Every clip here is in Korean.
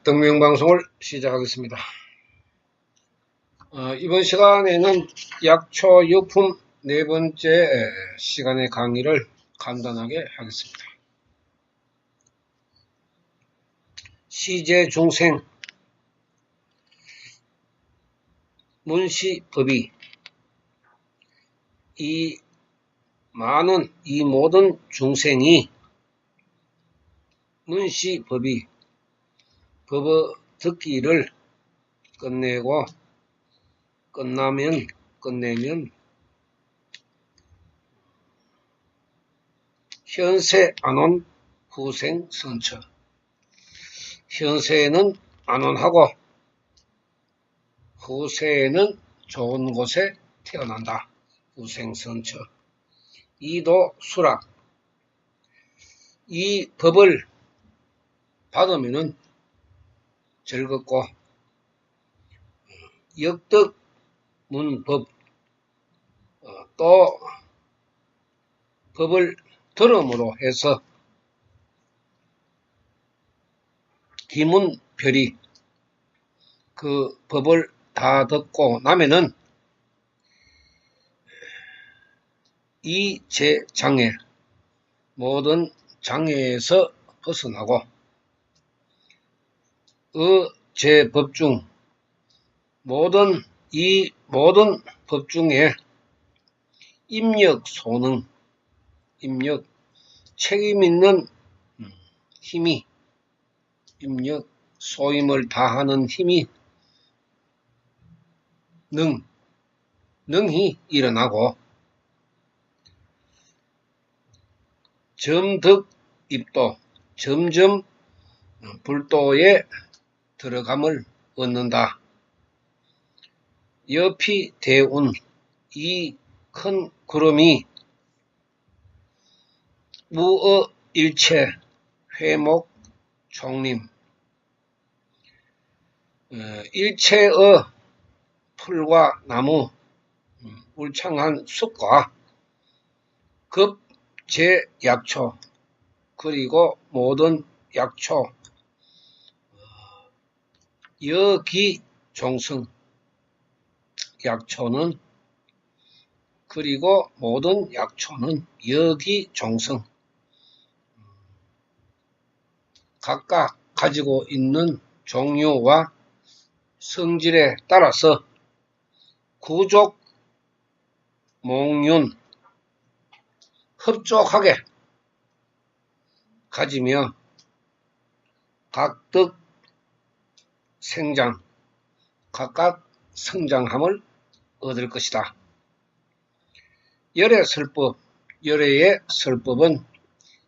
등명방송을 시작하겠습니다. 이번 시간에는 약초유품 네 번째 시간의 강의를 간단하게 하겠습니다. 시제중생 문시법이 이 모든 중생이 문시법이 법의 듣기를 끝내면 현세 안온 후생 선처, 현세에는 안온하고 후세에는 좋은 곳에 태어난다. 후생 선처. 이도 수락. 이 법을 받으면은 즐겁고 역덕문법, 또 법을 들음으로 해서 기문별이 그 법을 다 듣고 나면은 이 제장애, 모든 장애에서 벗어나고 제법중 모든 법 중에 임력소능, 책임있는 힘이, 소임을 다하는 힘이 능히 일어나고 점득입도, 점점 불도에 들어감을 얻는다. 옆이 대운, 이 큰 구름이 무어 일체, 회목 총림, 일체의 풀과 나무, 울창한 숲과 급제약초, 그리고 모든 약초, 여기종성, 약초는, 그리고 모든 약초는 여기종성, 각각 가지고 있는 종류와 성질에 따라서 구족, 몽윤, 흡족하게 가지며 각득 생장, 각각 성장함을 얻을 것이다. 열의 설법은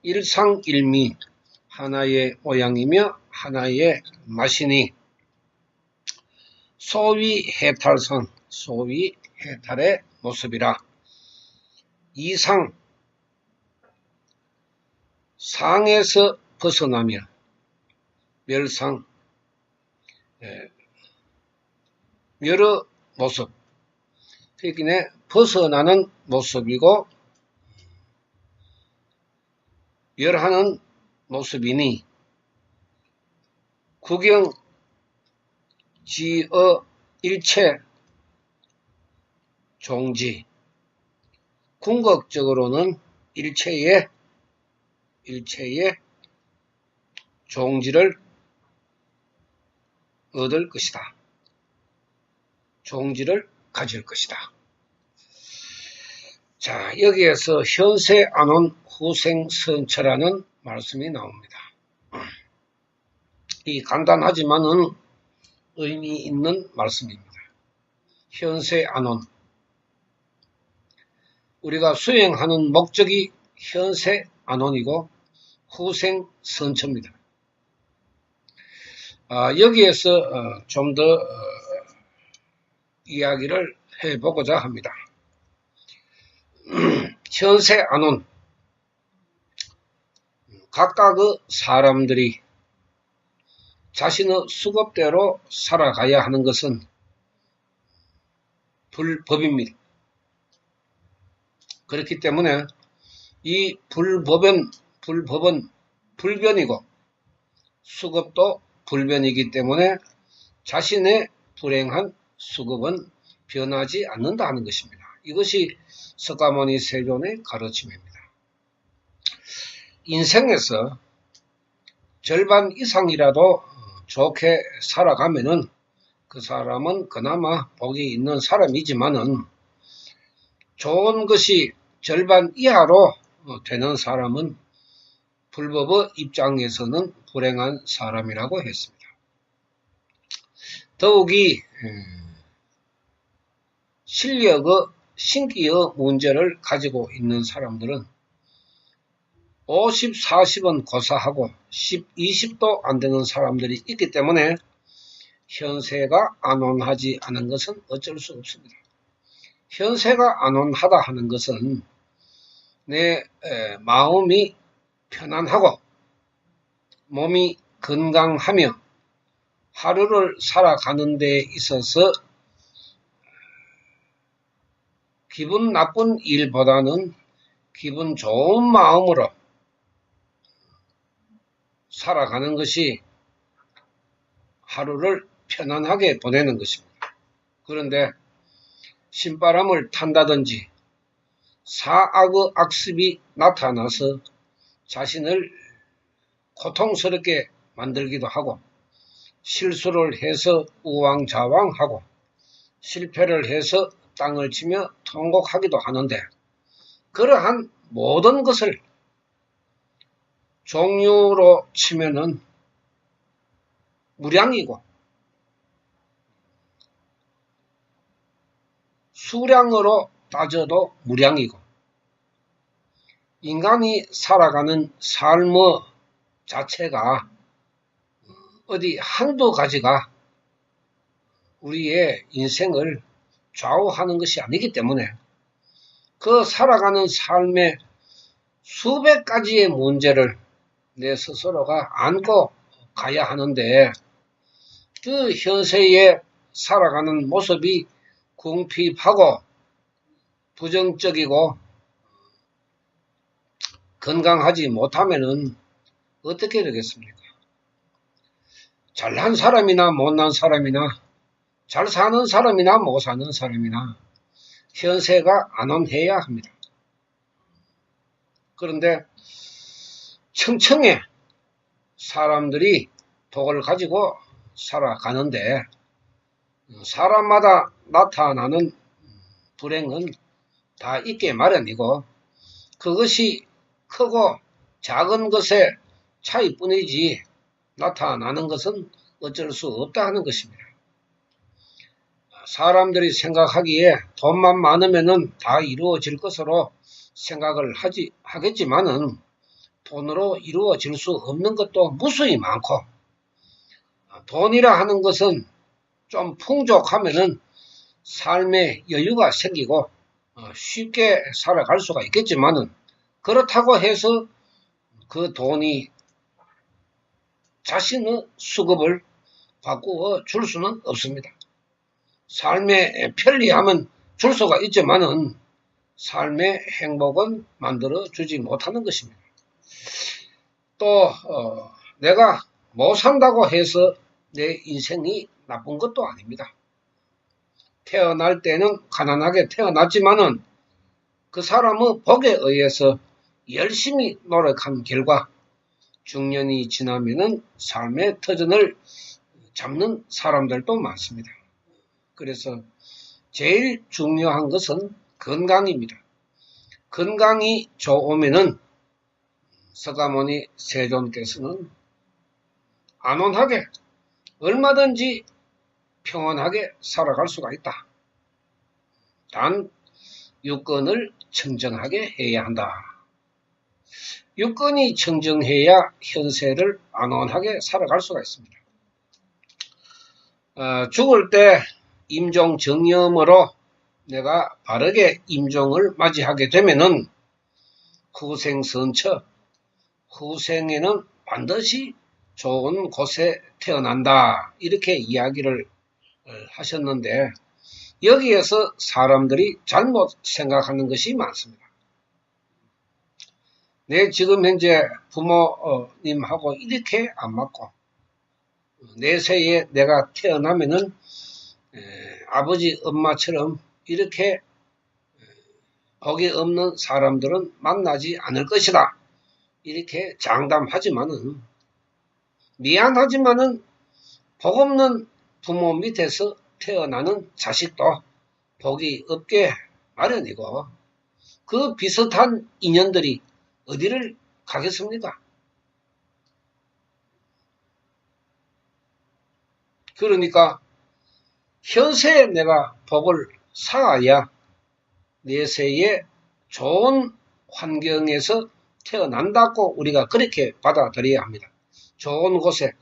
일상일미, 하나의 모양이며 하나의 맛이니 소위해탈선, 소위해탈의 모습이라. 이상, 상에서 벗어나며 멸상, 멸의 모습, 그러니까 벗어나는 모습이고 멸하는 모습이니 구경지의 일체 종지, 궁극적으로는 일체의 종지를 얻을 것이다. 종지를 가질 것이다. 자, 여기에서 현세 안온 후생 선처라는 말씀이 나옵니다. 이 간단하지만은 의미 있는 말씀입니다. 현세 안온. 우리가 수행하는 목적이 현세 안온이고 후생 선처입니다. 여기에서 좀 더 이야기를 해보고자 합니다. 현세 안온, 각각의 사람들이 자신의 수급대로 살아가야 하는 것은 불법입니다. 그렇기 때문에 이 불법은 불변이고 수급도 불변이기 때문에 자신의 불행한 수급은 변하지 않는다 하는 것입니다. 이것이 석가모니 세존의 가르침입니다. 인생에서 절반 이상이라도 좋게 살아가면은 그 사람은 그나마 복이 있는 사람이지만은 좋은 것이 절반 이하로 되는 사람은 불법의 입장에서는 불행한 사람이라고 했습니다. 더욱이 실력의 신기의 문제를 가지고 있는 사람들은 50, 40은 고사하고 10, 20도 안 되는 사람들이 있기 때문에 현세가 안온하지 않은 것은 어쩔 수 없습니다. 현세가 안온하다 하는 것은 내 마음이 편안하고 몸이 건강하며 하루를 살아가는 데 있어서 기분 나쁜 일보다는 기분 좋은 마음으로 살아가는 것이 하루를 편안하게 보내는 것입니다. 그런데 신바람을 탄다든지 사악의 악습이 나타나서 자신을 고통스럽게 만들기도 하고 실수를 해서 우왕좌왕하고 실패를 해서 땅을 치며 통곡하기도 하는데 그러한 모든 것을 종류로 치면은 무량이고 수량으로 따져도 무량이고 인간이 살아가는 삶의 자체가 어디 한두 가지가 우리의 인생을 좌우하는 것이 아니기 때문에 그 살아가는 삶의 수백 가지의 문제를 내 스스로가 안고 가야 하는데 그 현세에 살아가는 모습이 궁핍하고 부정적이고 건강하지 못하면은 어떻게 되겠습니까? 잘난 사람이나 못난 사람이나 잘 사는 사람이나 못 사는 사람이나 현세가 안온해야 합니다. 그런데 청청에 사람들이 복을 가지고 살아가는데 사람마다 나타나는 불행은 다 있게 마련이고 그것이 크고 작은 것의 차이뿐이지 나타나는 것은 어쩔 수 없다 하는 것입니다. 사람들이 생각하기에 돈만 많으면은 다 이루어질 것으로 생각을 하겠지만은 돈으로 이루어질 수 없는 것도 무수히 많고 돈이라 하는 것은 좀 풍족하면은 삶에 여유가 생기고 쉽게 살아갈 수가 있겠지만은 그렇다고 해서 그 돈이 자신의 수급을 바꾸어 줄 수는 없습니다. 삶의 편리함은 줄 수가 있지만은 삶의 행복은 만들어 주지 못하는 것입니다. 또 내가 못 산다고 해서 내 인생이 나쁜 것도 아닙니다. 태어날 때는 가난하게 태어났지만은 그 사람의 복에 의해서 열심히 노력한 결과 중년이 지나면은 삶의 터전을 잡는 사람들도 많습니다. 그래서 제일 중요한 것은 건강입니다. 건강이 좋으면은 석가모니 세존께서는 안온하게 얼마든지 평온하게 살아갈 수가 있다. 단 육건을 청정하게 해야 한다. 육건이 청정해야 현세를 안온하게 살아갈 수가 있습니다. 죽을 때 임종 정염으로 내가 바르게 임종을 맞이하게 되면은 후생선처, 후생에는 반드시 좋은 곳에 태어난다. 이렇게 이야기를 하셨는데 여기에서 사람들이 잘못 생각하는 것이 많습니다. 내 지금 현재 부모님하고 이렇게 안 맞고 내세에 내가 태어나면은 아버지 엄마처럼 이렇게 복이 없는 사람들은 만나지 않을 것이다. 이렇게 장담하지만은 미안하지만은 복 없는 부모 밑에서 태어나는 자식도 복이 없게 마련이고 그 비슷한 인연들이 어디를 가겠습니까? 그러니까 현세에 내가 복을 쌓아야 내세에 좋은 환경에서 태어난다고 우리가 그렇게 받아들여야 합니다. 좋은 곳에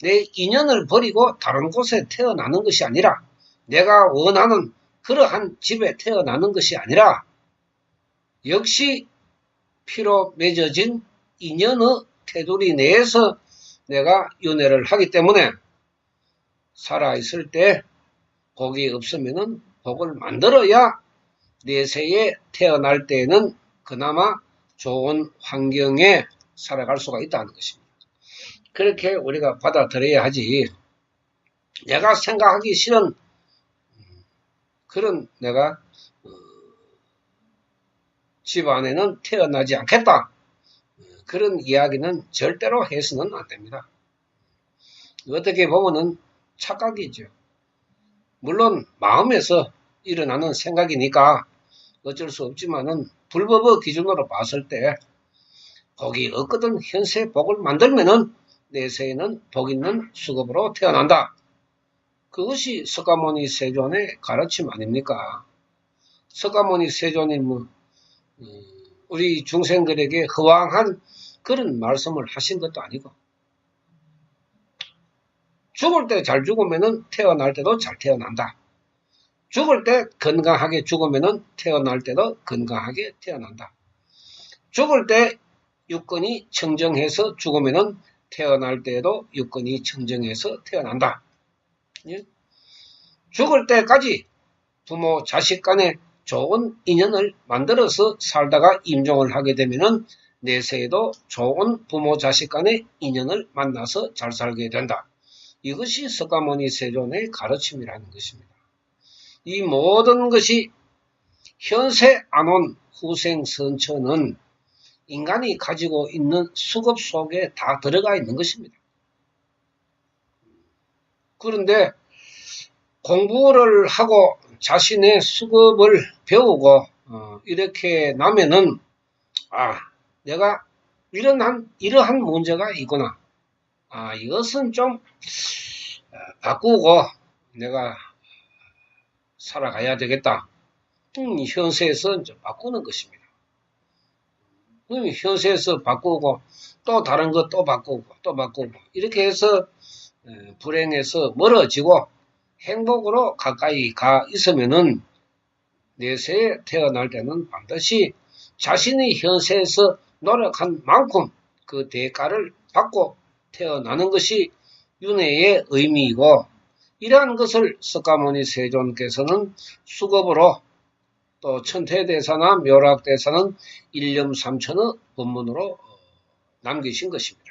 내 인연을 버리고 다른 곳에 태어나는 것이 아니라 내가 원하는 그러한 집에 태어나는 것이 아니라 역시 피로 맺어진 인연의 테두리 내에서 내가 윤회를 하기 때문에 살아있을 때 복이 없으면은 복을 만들어야 내세에 태어날 때에는 그나마 좋은 환경에 살아갈 수가 있다는 것입니다. 그렇게 우리가 받아들여야 하지 내가 생각하기 싫은 그런 내가 집안에는 태어나지 않겠다. 그런 이야기는 절대로 해서는 안 됩니다. 어떻게 보면은 착각이죠. 물론 마음에서 일어나는 생각이니까 어쩔 수 없지만은 불법의 기준으로 봤을 때 복이 없거든 현세 복을 만들면은 내세에는 복 있는 수급으로 태어난다. 그것이 석가모니 세존의 가르침 아닙니까? 석가모니 세존이 우리 중생들에게 허황한 그런 말씀을 하신 것도 아니고 죽을 때 잘 죽으면은 태어날 때도 잘 태어난다. 죽을 때 건강하게 죽으면은 태어날 때도 건강하게 태어난다. 죽을 때 육근이 청정해서 죽으면은 태어날 때에도 육근이 청정해서 태어난다. 예? 죽을 때까지 부모 자식 간에 좋은 인연을 만들어서 살다가 임종을 하게 되면은 내세에도 좋은 부모 자식 간의 인연을 만나서 잘 살게 된다. 이것이 석가모니 세존의 가르침이라는 것입니다. 이 모든 것이 현세 안온 후생 선처는 인간이 가지고 있는 수급 속에 다 들어가 있는 것입니다. 그런데 공부를 하고 자신의 수급을 배우고 이렇게 나면은 내가 이러한 문제가 있구나. 이것은 좀 바꾸고 내가 살아가야 되겠다. 현세에서 이제 바꾸는 것입니다. 현세에서 바꾸고 또 다른 것 또 바꾸고 또 바꾸고 이렇게 해서 불행에서 멀어지고 행복으로 가까이 가 있으면은 내세에 태어날 때는 반드시 자신이 현세에서 노력한 만큼 그 대가를 받고 태어나는 것이 윤회의 의미이고 이러한 것을 석가모니 세존께서는 수급으로 또 천태대사나 묘락대사는 일념삼천의 법문으로 남기신 것입니다.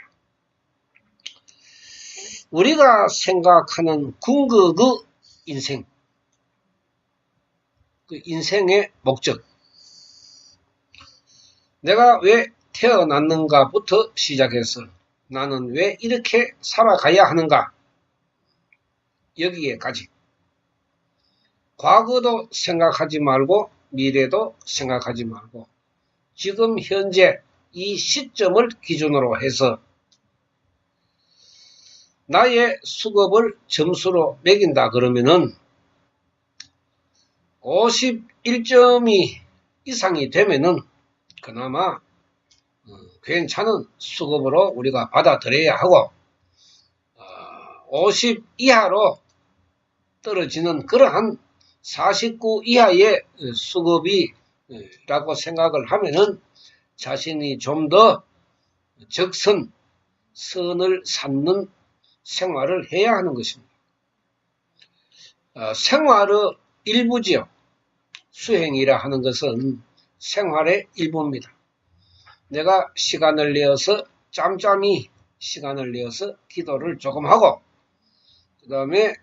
우리가 생각하는 궁극의 인생, 그 인생의 목적, 내가 왜 태어났는가부터 시작해서 나는 왜 이렇게 살아가야 하는가, 여기에까지 과거도 생각하지 말고 미래도 생각하지 말고 지금 현재 이 시점을 기준으로 해서 나의 수급을 점수로 매긴다 그러면은 51점이 이상이 되면은 그나마 괜찮은 수급으로 우리가 받아들여야 하고 50 이하로 떨어지는 그러한 49 이하의 수급이라고 생각을 하면은 자신이 좀 더 적선, 선을 쌓는 생활을 해야 하는 것입니다. 생활의 일부지요. 수행이라 하는 것은 생활의 일부입니다. 내가 시간을 내어서 짬짬이 시간을 내어서 기도를 조금 하고 그 다음에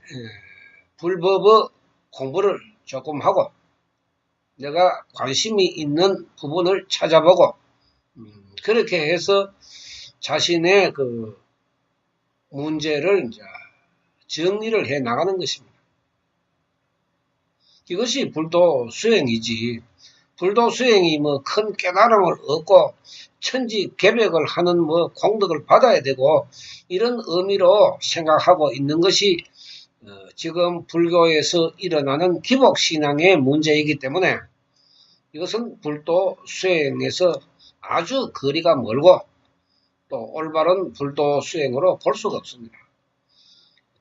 불법의 공부를 조금 하고 내가 관심이 있는 부분을 찾아보고 그렇게 해서 자신의 그 문제를 이제 정리를 해 나가는 것입니다. 이것이 불도 수행이지. 불도 수행이 뭐 큰 깨달음을 얻고 천지개벽을 하는 뭐 공덕을 받아야 되고 이런 의미로 생각하고 있는 것이 지금 불교에서 일어나는 기복신앙의 문제이기 때문에 이것은 불도 수행에서 아주 거리가 멀고 또 올바른 불도 수행으로 볼 수가 없습니다.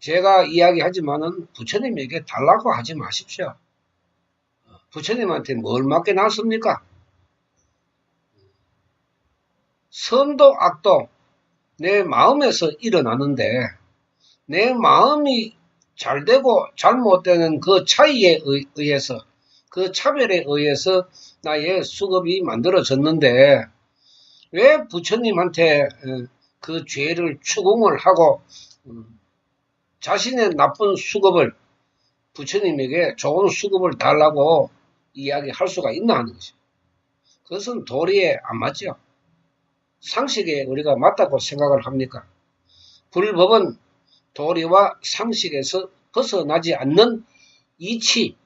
제가 이야기하지만은 부처님에게 달라고 하지 마십시오. 부처님한테 뭘 맡겨놨습니까? 선도 악도 내 마음에서 일어나는데 내 마음이 잘되고 잘못되는 그 차이에 의해서 그 차별에 의해서 나의 수급이 만들어졌는데 왜 부처님한테 그 죄를 추궁을 하고 자신의 나쁜 수급을 부처님에게 좋은 수급을 달라고 이야기할 수가 있나 하는 것이죠. 그것은 도리에 안 맞죠. 상식에 우리가 맞다고 생각을 합니까? 불법은 도리와 상식에서 벗어나지 않는 이치,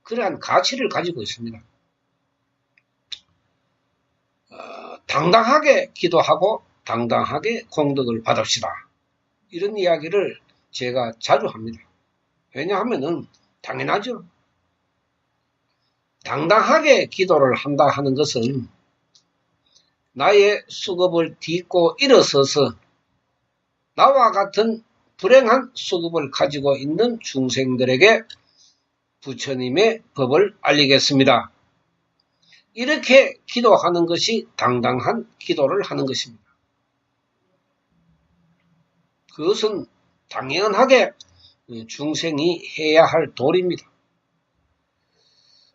그러한 가치를 가지고 있습니다. 당당하게 기도하고 당당하게 공덕을 받읍시다. 이런 이야기를 제가 자주 합니다. 왜냐하면은 당연하죠. 당당하게 기도를 한다 하는 것은 나의 수급을 딛고 일어서서 나와 같은 불행한 수급을 가지고 있는 중생들에게 부처님의 법을 알리겠습니다. 이렇게 기도하는 것이 당당한 기도를 하는 것입니다. 그것은 당연하게 중생이 해야 할 도리입니다.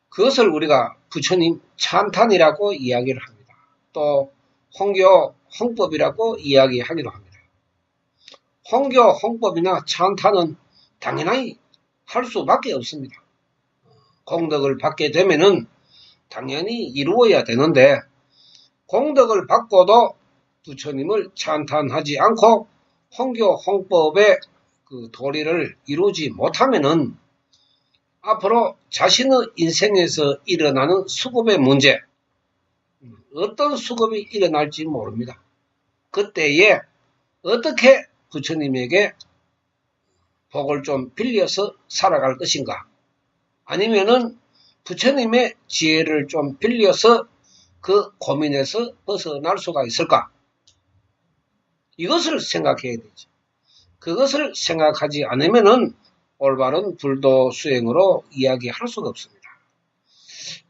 그것을 우리가 부처님 찬탄이라고 이야기를 합니다. 또 홍교 홍법이라고 이야기하기도 합니다. 홍교 홍법이나 찬탄은 당연히 할 수밖에 없습니다. 공덕을 받게 되면은 당연히 이루어야 되는데 공덕을 받고도 부처님을 찬탄하지 않고 홍교 홍법의 그 도리를 이루지 못하면은 앞으로 자신의 인생에서 일어나는 수급의 문제, 어떤 수급이 일어날지 모릅니다. 그때에 어떻게 부처님에게 복을 좀 빌려서 살아갈 것인가? 아니면은 부처님의 지혜를 좀 빌려서 그 고민에서 벗어날 수가 있을까? 이것을 생각해야 되죠. 그것을 생각하지 않으면은 올바른 불도 수행으로 이야기할 수가 없습니다.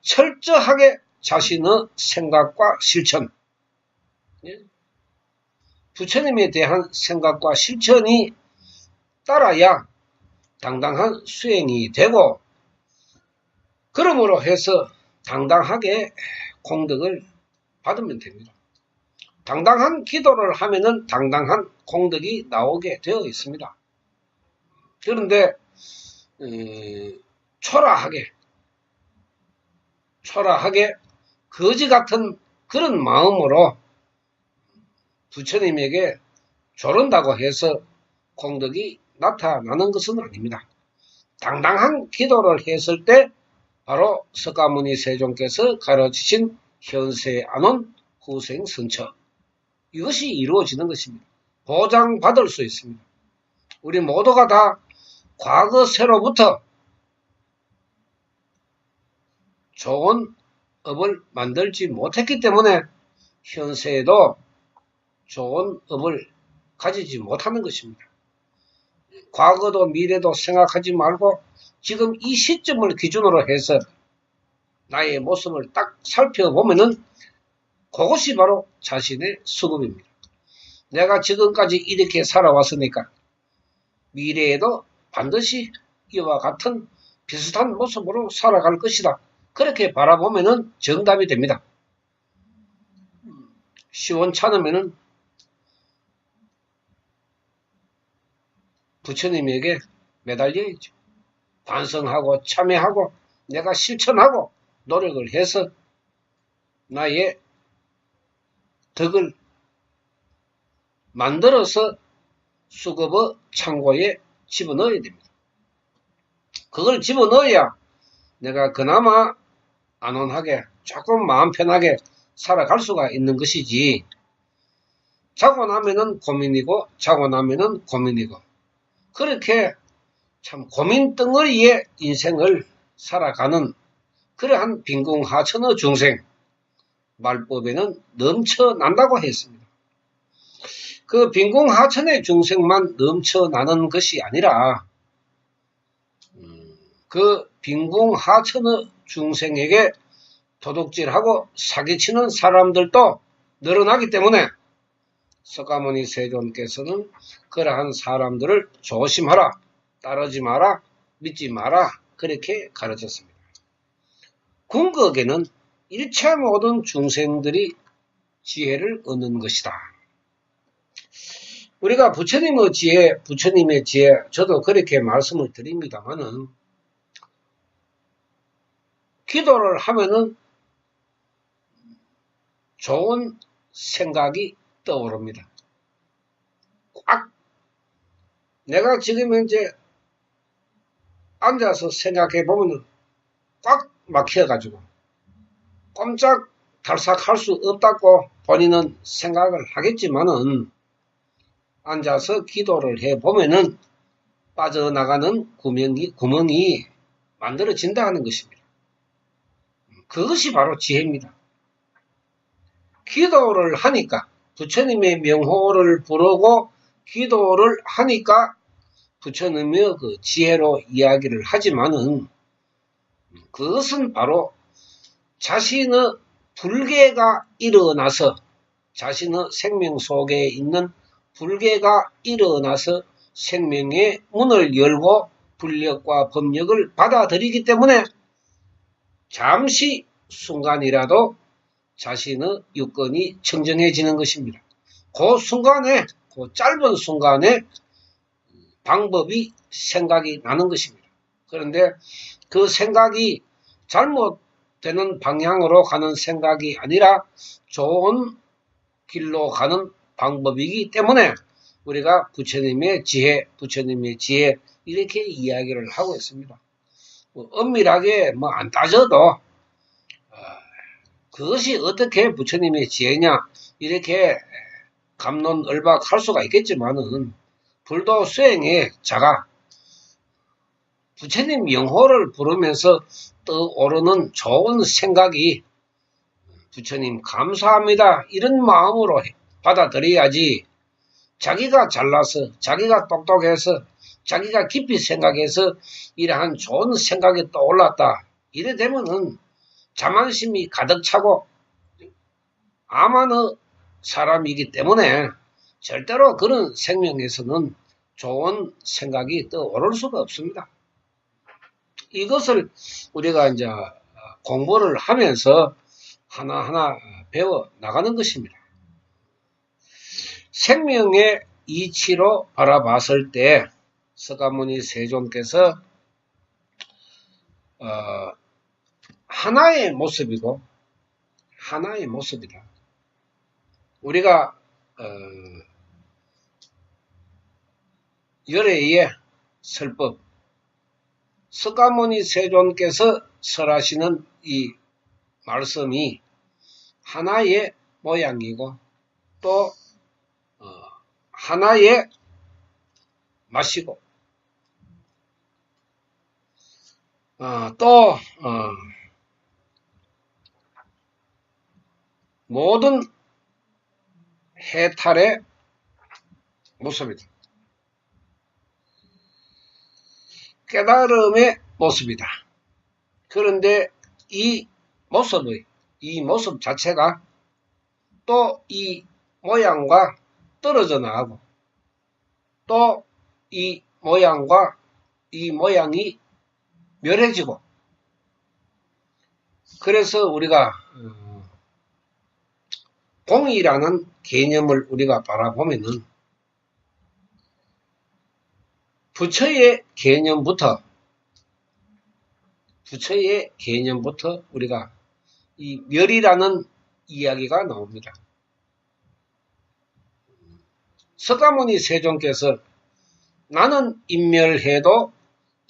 철저하게 자신의 생각과 실천, 부처님에 대한 생각과 실천이 따라야 당당한 수행이 되고 그러므로 해서 당당하게 공덕을 받으면 됩니다. 당당한 기도를 하면은 당당한 공덕이 나오게 되어 있습니다. 그런데 초라하게 거지 같은 그런 마음으로 부처님에게 조른다고 해서 공덕이 나타나는 것은 아닙니다. 당당한 기도를 했을 때 바로 석가모니 세종께서 가르치신 현세안온 후생선처, 이것이 이루어지는 것입니다. 보장받을 수 있습니다. 우리 모두가 다 과거세로부터 좋은 업을 만들지 못했기 때문에 현세에도 좋은 업을 가지지 못하는 것입니다. 과거도 미래도 생각하지 말고 지금 이 시점을 기준으로 해서 나의 모습을 딱 살펴보면은 그것이 바로 자신의 수급입니다. 내가 지금까지 이렇게 살아왔으니까 미래에도 반드시 이와 같은 비슷한 모습으로 살아갈 것이다. 그렇게 바라보면은 정답이 됩니다. 시원찮으면은 부처님에게 매달려야죠. 반성하고 참여하고 내가 실천하고 노력을 해서 나의 덕을 만들어서 수급의 창고에 집어넣어야 됩니다. 그걸 집어넣어야 내가 그나마 안온하게 조금 마음 편하게 살아갈 수가 있는 것이지, 자고 나면은 고민이고 자고 나면은 고민이고 그렇게 참 고민 덩어리의 인생을 살아가는 그러한 빈궁하천의 중생, 말법에는 넘쳐난다고 했습니다. 그 빈궁하천의 중생만 넘쳐나는 것이 아니라 그 빈궁하천의 중생에게 도둑질하고 사기치는 사람들도 늘어나기 때문에 석가모니 세존께서는 그러한 사람들을 조심하라, 따르지 마라, 믿지 마라, 그렇게 가르쳤습니다. 궁극에는 일체 모든 중생들이 지혜를 얻는 것이다. 우리가 부처님의 지혜, 저도 그렇게 말씀을 드립니다만은, 기도를 하면은 좋은 생각이 떠오릅니다. 꽉, 내가 지금 현재 앉아서 생각해 보면은 꽉 막혀가지고 꼼짝 달싹할 수 없다고 본인은 생각을 하겠지만은, 앉아서 기도를 해 보면은 빠져나가는 구멍이 만들어진다 하는 것입니다. 그것이 바로 지혜입니다. 기도를 하니까, 부처님의 명호를 부르고 기도를 하니까 부처님의 그 지혜로 이야기를 하지만은, 그것은 바로 자신의 불계가 일어나서, 자신의 생명 속에 있는 불계가 일어나서 생명의 문을 열고 불력과 법력을 받아들이기 때문에 잠시 순간이라도 자신의 유권이 청정해지는 것입니다. 그 순간에, 그 짧은 순간에 방법이 생각이 나는 것입니다. 그런데 그 생각이 잘못되는 방향으로 가는 생각이 아니라 좋은 길로 가는 방법이기 때문에 우리가 부처님의 지혜 이렇게 이야기를 하고 있습니다. 엄밀하게 안 따져도 그것이 어떻게 부처님의 지혜냐 이렇게 갑론을박할 수가 있겠지만은, 불도 수행의 자가 부처님 명호를 부르면서 떠오르는 좋은 생각이 부처님 감사합니다 이런 마음으로 받아들여야지, 자기가 잘나서 자기가 똑똑해서 자기가 깊이 생각해서 이러한 좋은 생각이 떠올랐다 이래 되면은 자만심이 가득 차고 암만의 사람이기 때문에 절대로 그런 생명에서는 좋은 생각이 떠오를 수가 없습니다. 이것을 우리가 이제 공부를 하면서 하나하나 배워 나가는 것입니다. 생명의 이치로 바라봤을 때 석가모니 세존께서 하나의 모습이고 하나의 모습이다. 우리가 열애의 설법, 석가모니 세존께서 설하시는 이 말씀이 하나의 모양이고 또 하나의 맛이고 또 모든 해탈의 모습이다. 깨달음의 모습이다. 그런데 이 모습 자체가 또 이 모양과 떨어져 나가고 또 이 모양과 이 모양이 멸해지고 그래서 우리가 공이라는 개념을 우리가 바라보면은 부처의 개념부터 우리가 이 멸이라는 이야기가 나옵니다. 석가모니 세존께서 나는 인멸해도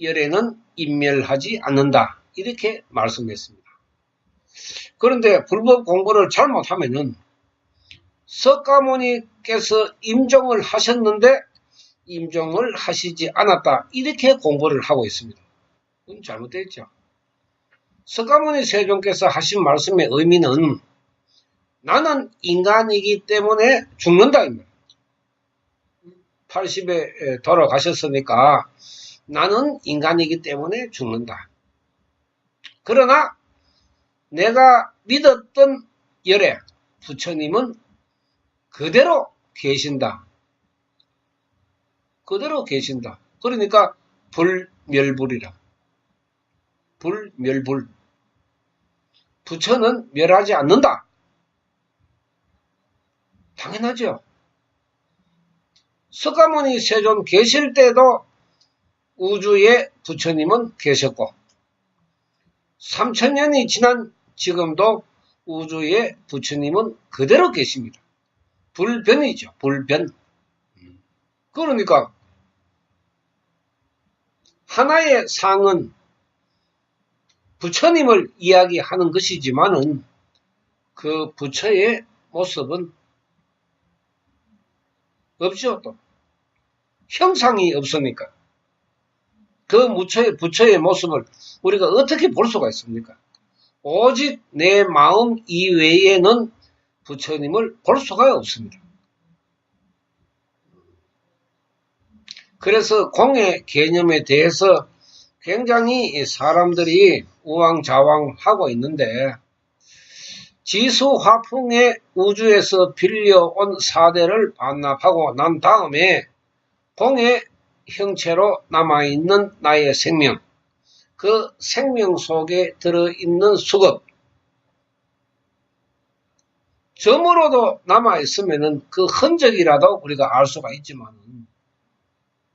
열애는 인멸하지 않는다. 이렇게 말씀했습니다. 그런데 불법 공부를 잘못하면은 석가모니께서 임종을 하셨는데 임종을 하시지 않았다. 이렇게 공부를 하고 있습니다. 그건 잘못됐죠. 석가모니 세존께서 하신 말씀의 의미는 나는 인간이기 때문에 죽는다. 80에 돌아가셨으니까 나는 인간이기 때문에 죽는다. 그러나 내가 믿었던 열애 부처님은 그대로 계신다. 그대로 계신다. 그러니까 불멸불이라. 불멸불. 부처는 멸하지 않는다. 당연하죠. 석가모니 세존 계실 때도 우주에 부처님은 계셨고 3000년이 지난 지금도 우주에 부처님은 그대로 계십니다. 불변이죠. 불변. 그러니까 하나의 상은 부처님을 이야기하는 것이지만은 그 부처의 모습은 없죠. 또 형상이 없으니까 그 부처의 모습을 우리가 어떻게 볼 수가 있습니까? 오직 내 마음 이외에는 부처님을 볼 수가 없습니다. 그래서 공의 개념에 대해서 굉장히 사람들이 우왕좌왕하고 있는데 지수화풍의 우주에서 빌려온 사대를 반납하고 난 다음에 공의 형체로 남아있는 나의 생명, 그 생명 속에 들어있는 수급, 점으로도 남아있으면 그 흔적이라도 우리가 알 수가 있지만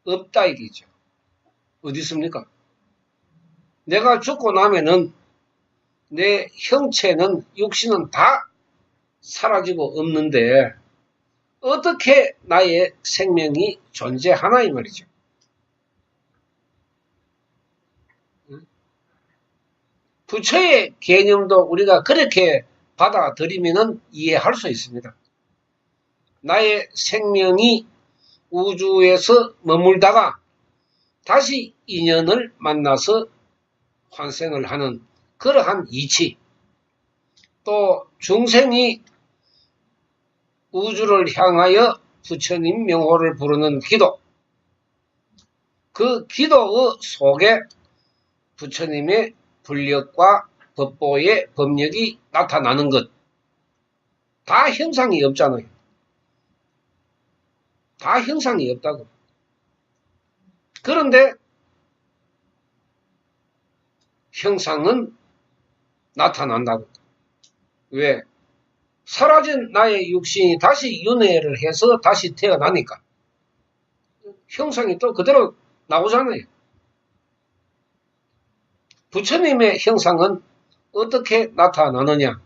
없다 이기죠. 어디 있습니까? 내가 죽고 나면은 내 형체는 육신은 다 사라지고 없는데 어떻게 나의 생명이 존재하나 이 말이죠. 부처의 개념도 우리가 그렇게 받아들이면 이해할 수 있습니다. 나의 생명이 우주에서 머물다가 다시 인연을 만나서 환생을 하는 그러한 이치, 또 중생이 우주를 향하여 부처님 명호를 부르는 기도, 그 기도의 속에 부처님의 불력과 법보의 법력이 나타나는 것, 다 형상이 없잖아요. 다 형상이 없다고. 그런데 형상은 나타난다고. 왜? 사라진 나의 육신이 다시 윤회를 해서 다시 태어나니까 형상이 또 그대로 나오잖아요. 부처님의 형상은 어떻게 나타나느냐?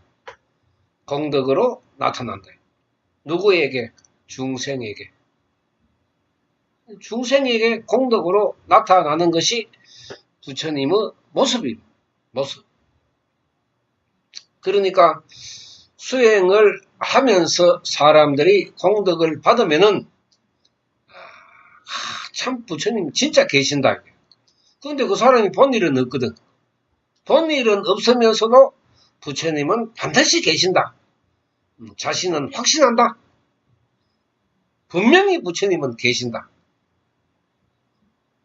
공덕으로 나타난다. 누구에게? 중생에게. 중생에게 공덕으로 나타나는 것이 부처님의 모습입니다. 모습. 그러니까 수행을 하면서 사람들이 공덕을 받으면은 참 부처님 진짜 계신다. 그런데 그 사람이 본일은 없거든. 본일은 없으면서도 부처님은 반드시 계신다. 자신은 확신한다. 분명히 부처님은 계신다.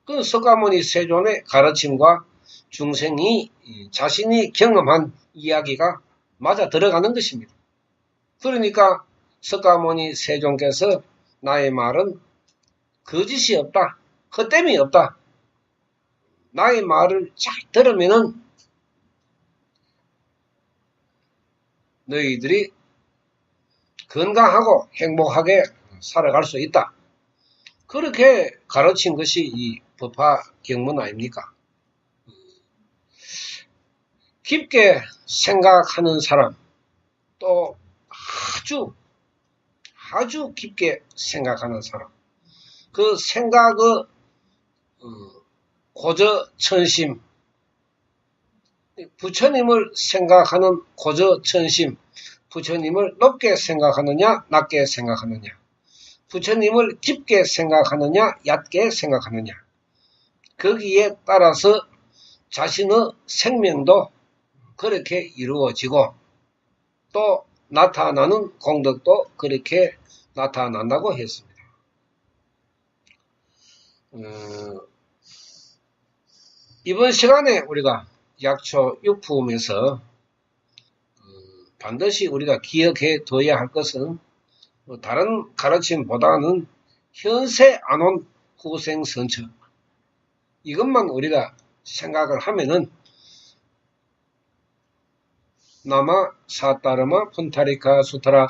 그 석가모니 세존의 가르침과 중생이 자신이 경험한 이야기가 맞아 들어가는 것입니다. 그러니까 석가모니 세존께서 나의 말은 거짓이 없다, 헛됨이 없다. 나의 말을 잘 들으면은 너희들이 건강하고 행복하게 살아갈 수 있다. 그렇게 가르친 것이 이 법화 경문 아닙니까? 깊게 생각하는 사람, 또 아주 깊게 생각하는 사람, 그 생각의 고저천심, 부처님을 생각하는 고저천심, 부처님을 높게 생각하느냐 낮게 생각하느냐, 부처님을 깊게 생각하느냐 얕게 생각하느냐, 거기에 따라서 자신의 생명도 그렇게 이루어지고 또 나타나는功德도 그렇게 나타난다고 했습니다. 이번 시간에 우리가 약초 육품에서 반드시 우리가 기억해 둬야 할 것은 다른 가르침보다는 현세 안온 후생 선처, 이것만 우리가 생각을 하면은 나마 사따르마 푼타리카 수타라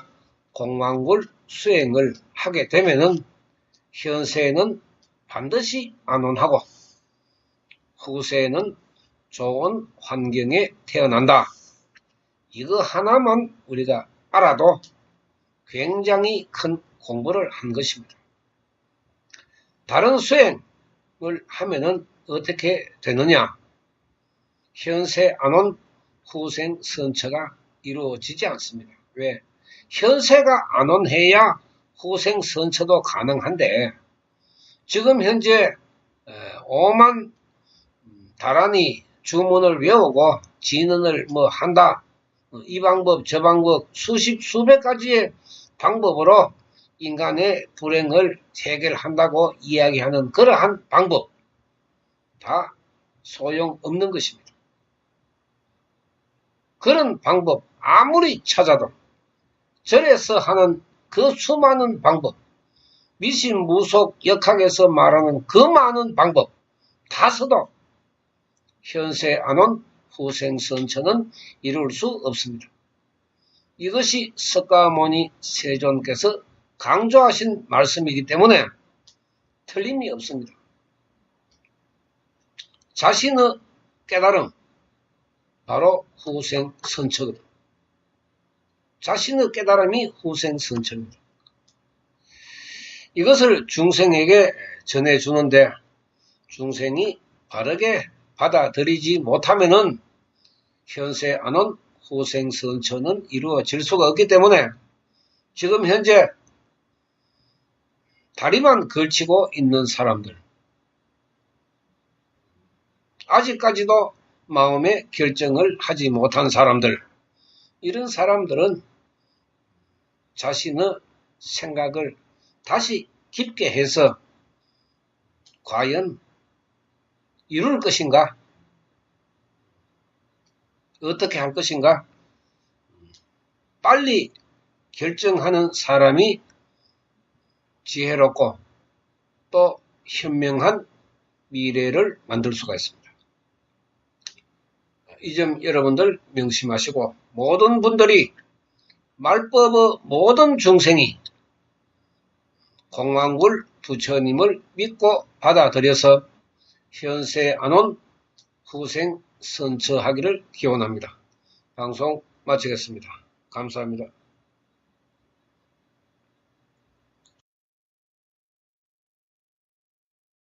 공왕굴 수행을 하게 되면은 현세는 반드시 안온하고 후세는 좋은 환경에 태어난다. 이거 하나만 우리가 알아도 굉장히 큰 공부를 한 것입니다. 다른 수행을 하면은 어떻게 되느냐? 현세 안온 후생 선처가 이루어지지 않습니다. 왜? 현세가 안온해야 후생 선처도 가능한데 지금 현재 5만 다란히 주문을 외우고 진언을 한다. 이 방법 저 방법 수백 가지의 방법으로 인간의 불행을 해결한다고 이야기하는 그러한 방법 다 소용없는 것입니다. 그런 방법 아무리 찾아도 절에서 하는 그 수많은 방법, 미신무속 역학에서 말하는 그 많은 방법 다 써도 현세 안온 후생 선처는 이룰 수 없습니다. 이것이 석가모니 세존께서 강조하신 말씀이기 때문에 틀림이 없습니다. 자신의 깨달음, 바로 후생 선처거든. 자신의 깨달음이 후생 선처입니다. 이것을 중생에게 전해주는데 중생이 바르게 받아들이지 못하면은 현세 안온 후생 선처는 이루어질 수가 없기 때문에 지금 현재 다리만 걸치고 있는 사람들, 아직까지도 마음의 결정을 하지 못한 사람들, 이런 사람들은 자신의 생각을 다시 깊게 해서 과연 이룰 것인가? 어떻게 할 것인가? 빨리 결정하는 사람이 지혜롭고 또 현명한 미래를 만들 수가 있습니다. 이 점 여러분들 명심하시고 모든 분들이 말법의 모든 중생이 공왕굴 부처님을 믿고 받아들여서 현세 안온 후생 선처하기를 기원합니다. 방송 마치겠습니다. 감사합니다.